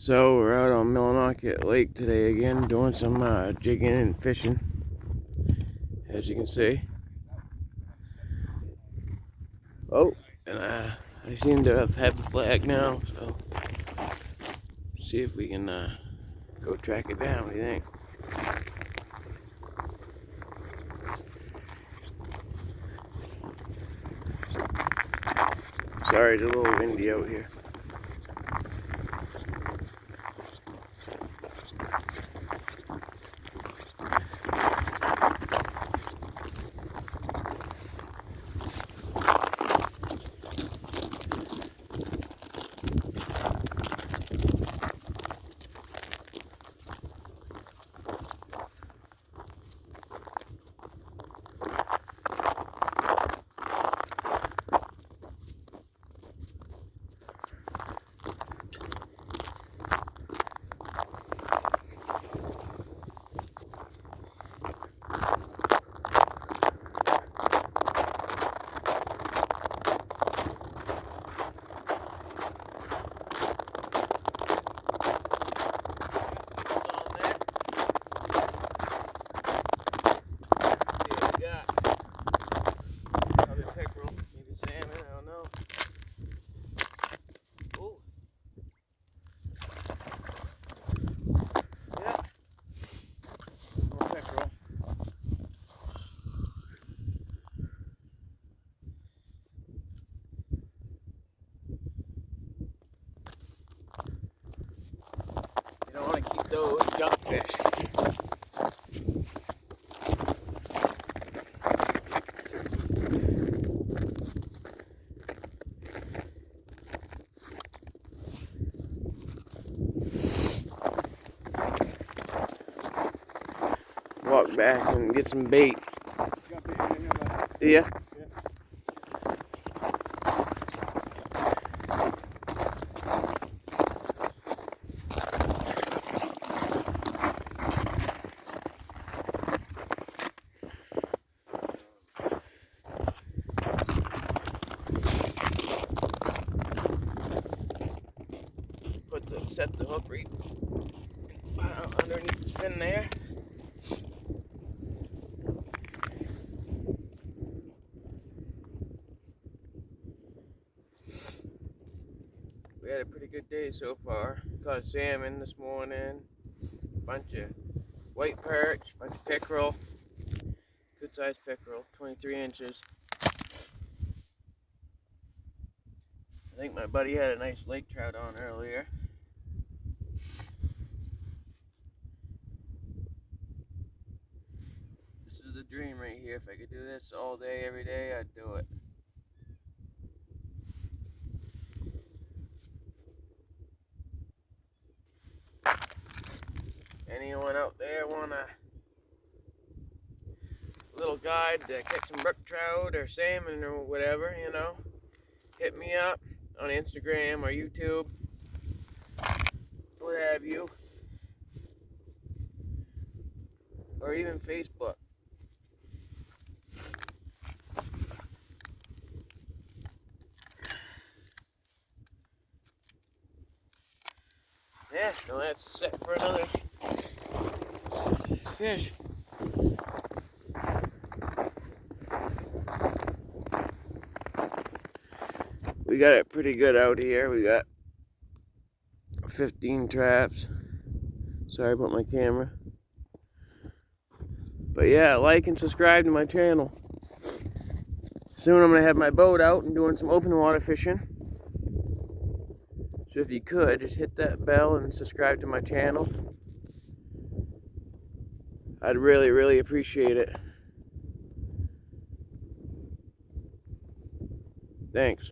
So we're out on Millinocket Lake today again, doing some jigging and fishing, as you can see. Oh, and I seem to have the flag now, so see if we can go track it down. What do you think? Sorry, it's a little windy out here. You don't want to keep those junk fish. Walk back and get some bait. Do ya? Set the hook right underneath the spin there. We had a pretty good day so far. Caught a salmon this morning, bunch of white perch, bunch of pickerel, good sized pickerel, 23 inches. I think my buddy had a nice lake trout on earlier. This is the dream right here. If I could do this all day, every day, I'd do it. Anyone out there want a little guide to catch some brook trout or salmon or whatever, you know, hit me up on Instagram or YouTube, what have you, or even Facebook. Yeah, so that's set for another fish. We got it pretty good out here. We got 15 traps. Sorry about my camera. But yeah, like and subscribe to my channel. Soon I'm going to have my boat out and doing some open water fishing. So if you could, just hit that bell and subscribe to my channel. I'd really, really appreciate it. Thanks.